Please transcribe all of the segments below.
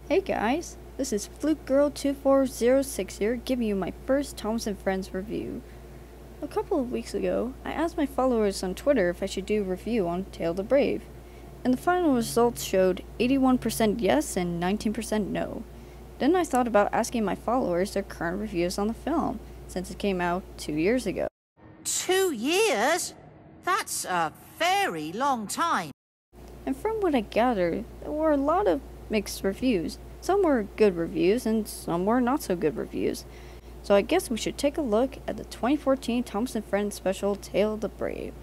Hey guys, this is FluteGirl2406 here, giving you my first Thomas & Friends review. A couple of weeks ago, I asked my followers on Twitter if I should do a review on Tale of the Brave, and the final results showed 81% yes and 19% no. Then I thought about asking my followers their current reviews on the film, since it came out 2 years ago. 2 years? That's a very long time. And from what I gathered, there were a lot of mixed reviews. Some were good reviews and some were not so good reviews. So I guess we should take a look at the 2014 Thomas & Friends special Tale of the Brave.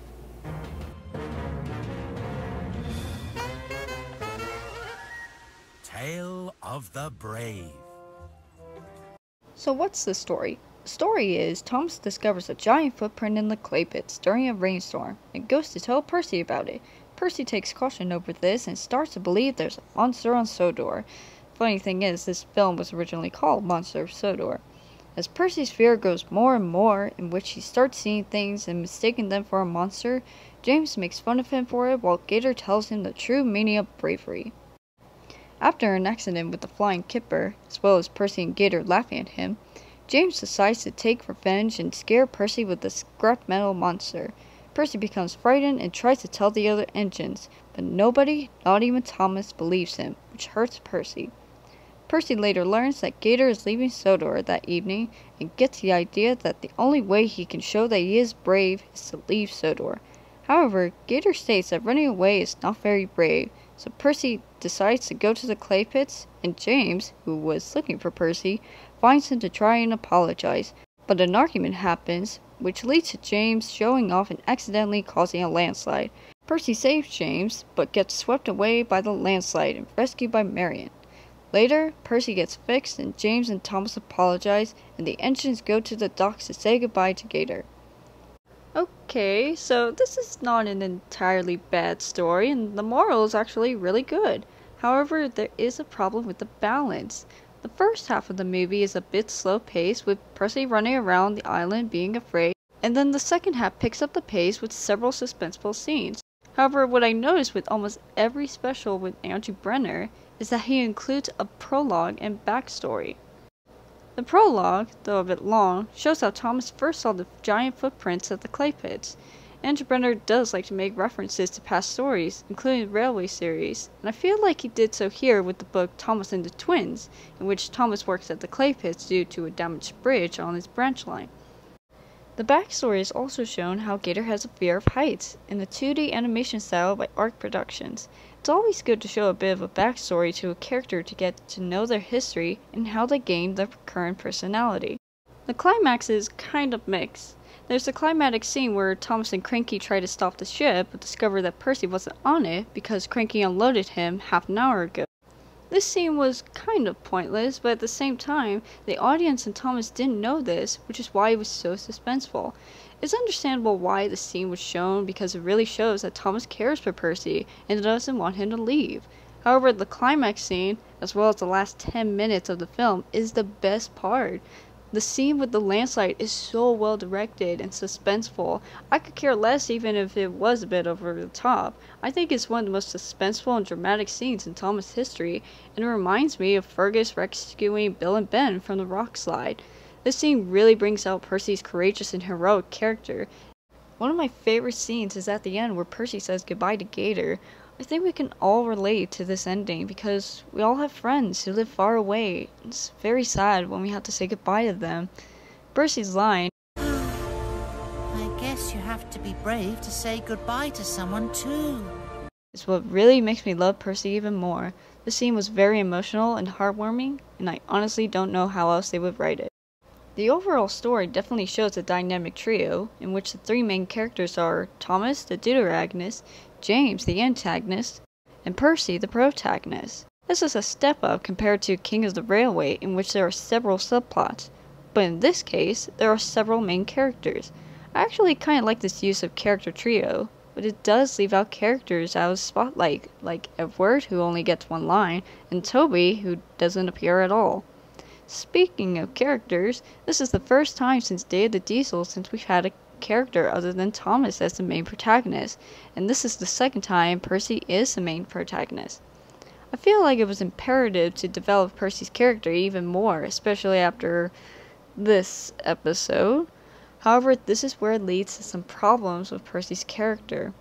Tale of the Brave. So what's the story? The story is Thomas discovers a giant footprint in the clay pits during a rainstorm and goes to tell Percy about it. Percy takes caution over this and starts to believe there's a monster on Sodor. Funny thing is, this film was originally called Monster of Sodor. As Percy's fear grows more and more, in which he starts seeing things and mistaking them for a monster, James makes fun of him for it while Gator tells him the true meaning of bravery. After an accident with the flying kipper, as well as Percy and Gator laughing at him, James decides to take revenge and scare Percy with the scrap metal monster. Percy becomes frightened and tries to tell the other engines, but nobody, not even Thomas, believes him, which hurts Percy. Percy later learns that Gator is leaving Sodor that evening and gets the idea that the only way he can show that he is brave is to leave Sodor. However, Gator states that running away is not very brave, so Percy decides to go to the clay pits, and James, who was looking for Percy, finds him to try and apologize, but an argument happens, which leads to James showing off and accidentally causing a landslide. Percy saves James, but gets swept away by the landslide and rescued by Marion. Later, Percy gets fixed and James and Thomas apologize, and the engines go to the docks to say goodbye to Gator. Okay, so this is not an entirely bad story, and the moral is actually really good. However, there is a problem with the balance. The first half of the movie is a bit slow paced, with Percy running around the island being afraid, and then the second half picks up the pace with several suspenseful scenes. However, what I noticed with almost every special with Andrew Brenner is that he includes a prologue and backstory. The prologue, though a bit long, shows how Thomas first saw the giant footprints at the clay pits. Andrew Brenner does like to make references to past stories, including the Railway series, and I feel like he did so here with the book Thomas and the Twins, in which Thomas works at the clay pits due to a damaged bridge on his branch line. The backstory is also shown how Gator has a fear of heights, in the 2D animation style by Arc Productions. It's always good to show a bit of a backstory to a character to get to know their history and how they gained their current personality. The climax is kind of mixed. There's a climatic scene where Thomas and Cranky try to stop the ship, but discover that Percy wasn't on it because Cranky unloaded him half an hour ago. This scene was kind of pointless, but at the same time, the audience and Thomas didn't know this, which is why it was so suspenseful. It's understandable why the scene was shown because it really shows that Thomas cares for Percy and doesn't want him to leave. However, the climax scene, as well as the last 10 minutes of the film, is the best part. The scene with the landslide is so well directed and suspenseful. I could care less even if it was a bit over the top. I think it's one of the most suspenseful and dramatic scenes in Thomas' history, and it reminds me of Fergus rescuing Bill and Ben from the rock slide. This scene really brings out Percy's courageous and heroic character. One of my favorite scenes is at the end where Percy says goodbye to Gator. I think we can all relate to this ending because we all have friends who live far away. It's very sad when we have to say goodbye to them. Percy's line, I guess you have to be brave to say goodbye to someone too, is what really makes me love Percy even more. The scene was very emotional and heartwarming, and I honestly don't know how else they would write it. The overall story definitely shows a dynamic trio, in which the three main characters are Thomas, the deuteragonist, James, the antagonist, and Percy, the protagonist. This is a step up compared to King of the Railway, in which there are several subplots, but in this case, there are several main characters. I actually kind of like this use of character trio, but it does leave out characters out of the spotlight, like Edward, who only gets one line, and Toby, who doesn't appear at all. Speaking of characters, this is the first time since Day of the Diesel since we've had a character other than Thomas as the main protagonist, and this is the second time Percy is the main protagonist. I feel like it was imperative to develop Percy's character even more, especially after this episode. However, this is where it leads to some problems with Percy's character.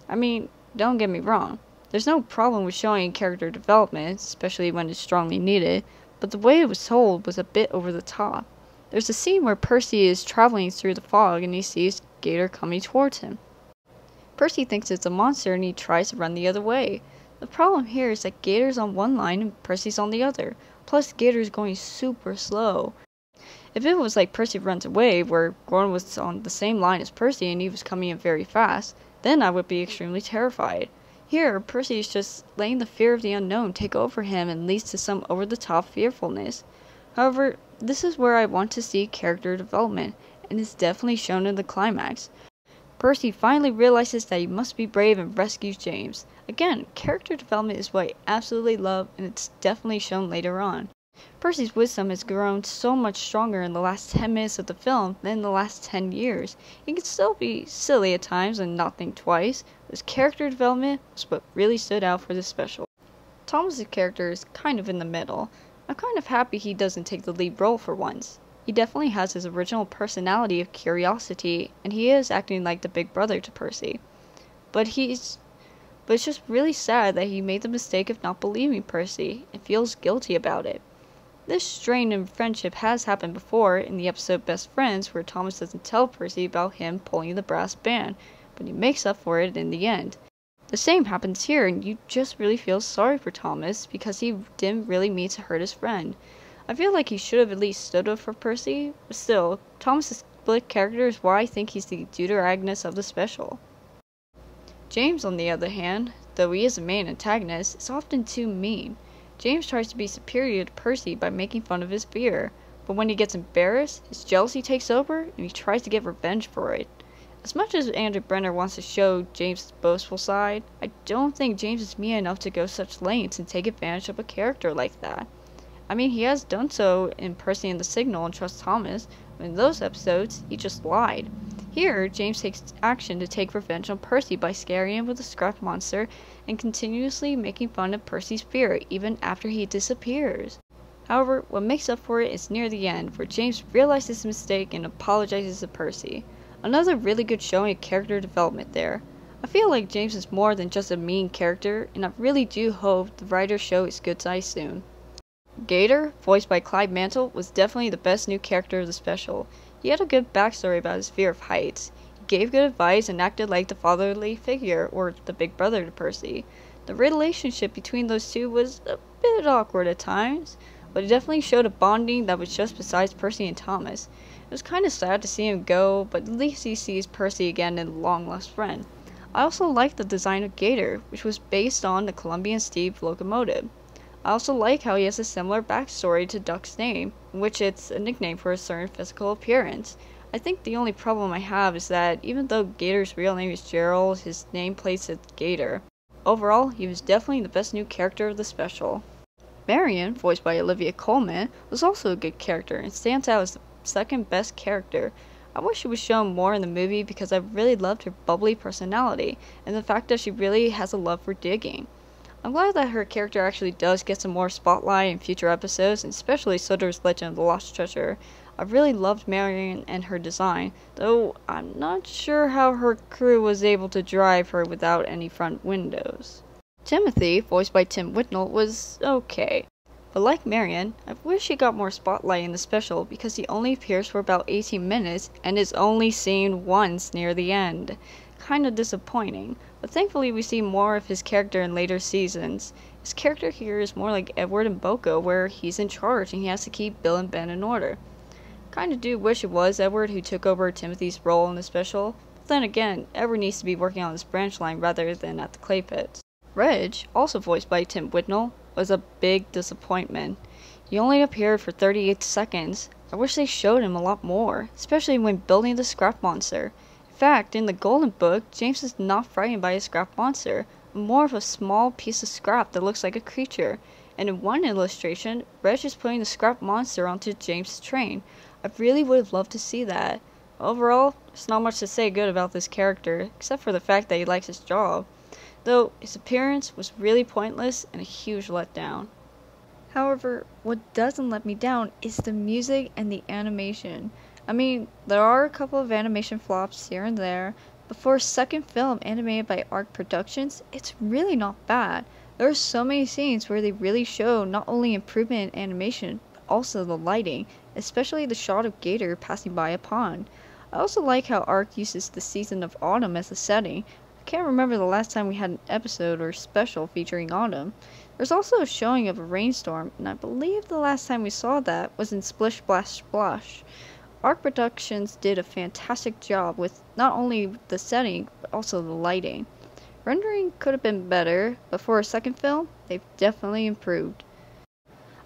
I mean, don't get me wrong, there's no problem with showing character development, especially when it's strongly needed, but the way it was told was a bit over the top. There's a scene where Percy is traveling through the fog and he sees Gator coming towards him. Percy thinks it's a monster and he tries to run the other way. The problem here is that Gator's on one line and Percy's on the other, plus Gator's going super slow. If it was like Percy runs away, where Gordon was on the same line as Percy and he was coming in very fast, then I would be extremely terrified. Here, Percy is just letting the fear of the unknown take over him and leads to some over-the-top fearfulness. However, this is where I want to see character development, and it's definitely shown in the climax. Percy finally realizes that he must be brave and rescues James. Again, character development is what I absolutely love, and it's definitely shown later on. Percy's wisdom has grown so much stronger in the last 10 minutes of the film than in the last 10 years. He can still be silly at times and not think twice, but his character development was what really stood out for this special. Thomas's character is kind of in the middle. I'm kind of happy he doesn't take the lead role for once. He definitely has his original personality of curiosity, and he is acting like the big brother to Percy. But it's just really sad that he made the mistake of not believing Percy, and feels guilty about it. This strain in friendship has happened before in the episode Best Friends, where Thomas doesn't tell Percy about him pulling the brass band, but he makes up for it in the end. The same happens here, and you just really feel sorry for Thomas because he didn't really mean to hurt his friend. I feel like he should have at least stood up for Percy, but still, Thomas's split character is why I think he's the deuteragonist of the special. James, on the other hand, though he is the main antagonist, is often too mean. James tries to be superior to Percy by making fun of his fear, but when he gets embarrassed, his jealousy takes over and he tries to get revenge for it. As much as Andrew Brenner wants to show James' boastful side, I don't think James is mean enough to go such lengths and take advantage of a character like that. I mean, he has done so in Percy and the Signal and Trust Thomas, but in those episodes, he just lied. Here, James takes action to take revenge on Percy by scaring him with a scrap monster and continuously making fun of Percy's fear even after he disappears. However, what makes up for it is near the end, where James realizes his mistake and apologizes to Percy. Another really good showing of character development there. I feel like James is more than just a mean character, and I really do hope the writers show his good side soon. Gator, voiced by Clyde Mantle, was definitely the best new character of the special. He had a good backstory about his fear of heights. He gave good advice and acted like the fatherly figure, or the big brother to Percy. The relationship between those two was a bit awkward at times, but it definitely showed a bonding that was just besides Percy and Thomas. It was kind of sad to see him go, but at least he sees Percy again and a long-lost friend. I also liked the design of Gator, which was based on the Columbian Steam locomotive. I also like how he has a similar backstory to Duck's name, in which it's a nickname for a certain physical appearance. I think the only problem I have is that even though Gator's real name is Gerald, his nameplate says Gator. Overall, he was definitely the best new character of the special. Marion, voiced by Olivia Colman, was also a good character and stands out as the second best character. I wish she was shown more in the movie because I really loved her bubbly personality and the fact that she really has a love for digging. I'm glad that her character actually does get some more spotlight in future episodes, and especially Sodor's Legend of the Lost Treasure. I really loved Marion and her design, though I'm not sure how her crew was able to drive her without any front windows. Timothy, voiced by Tim Whitnell, was okay. But like Marion, I wish he got more spotlight in the special because he only appears for about 18 minutes and is only seen once near the end. Kinda disappointing, but thankfully we see more of his character in later seasons. His character here is more like Edward and Boko, where he's in charge and he has to keep Bill and Ben in order. Kinda do wish it was Edward who took over Timothy's role in the special, but then again, Edward needs to be working on this branch line rather than at the clay pits. Reg, also voiced by Tim Whitnell, was a big disappointment. He only appeared for 38 seconds. I wish they showed him a lot more, especially when building the scrap monster. In fact, in the Golden Book, James is not frightened by a scrap monster, but more of a small piece of scrap that looks like a creature. And in one illustration, Reg is putting the scrap monster onto James' train. I really would have loved to see that. Overall, there's not much to say good about this character, except for the fact that he likes his job. though his appearance was really pointless and a huge letdown. However, what doesn't let me down is the music and the animation. I mean, there are a couple of animation flops here and there, but for a second film animated by ARC Productions, it's really not bad. There are so many scenes where they really show not only improvement in animation, but also the lighting, especially the shot of Gator passing by a pond. I also like how ARC uses the season of autumn as a setting. I can't remember the last time we had an episode or special featuring autumn. There's also a showing of a rainstorm, and I believe the last time we saw that was in Splish Splash Splash. ARC Productions did a fantastic job with not only the setting, but also the lighting. Rendering could have been better, but for a second film, they've definitely improved.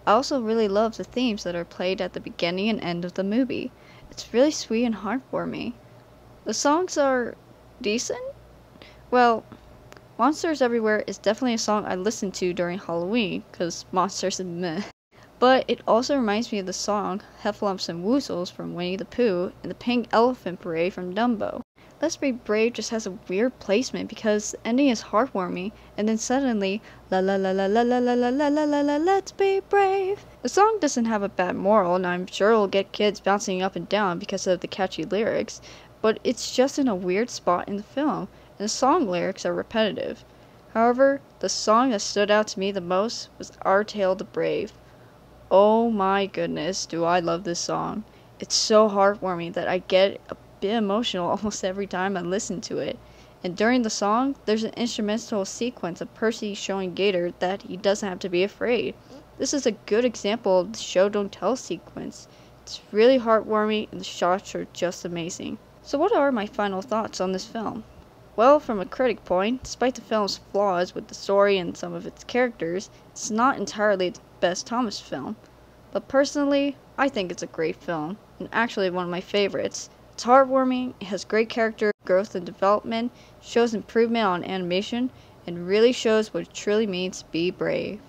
I also really love the themes that are played at the beginning and end of the movie. It's really sweet and heartwarming. The songs are decent? Well, Monsters Everywhere is definitely a song I listen to during Halloween, because monsters are meh. But it also reminds me of the song Heffalumps and Woozles from Winnie the Pooh and the Pink Elephant Parade from Dumbo. Let's Be Brave just has a weird placement because the ending is heartwarming and then suddenly la la la la la la la la la la la la let's be brave. The song doesn't have a bad moral and I'm sure it'll get kids bouncing up and down because of the catchy lyrics, but it's just in a weird spot in the film and the song lyrics are repetitive. However, the song that stood out to me the most was Our Tale the Brave. Oh my goodness, do I love this song. It's so heartwarming that I get a bit emotional almost every time I listen to it. And during the song, there's an instrumental sequence of Percy showing Gator that he doesn't have to be afraid. This is a good example of the show don't tell sequence. It's really heartwarming and the shots are just amazing. So what are my final thoughts on this film? Well, from a critic point, despite the film's flaws with the story and some of its characters, it's not entirely the best Thomas film. But personally, I think it's a great film, and actually one of my favorites. It's heartwarming, it has great character growth and development, shows improvement on animation, and really shows what it truly means to be brave.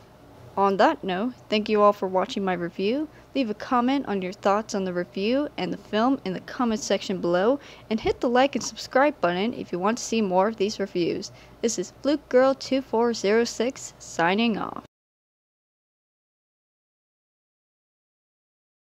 On that note, thank you all for watching my review. Leave a comment on your thoughts on the review and the film in the comment section below, and hit the like and subscribe button if you want to see more of these reviews. This is FluteGirl2406 signing off.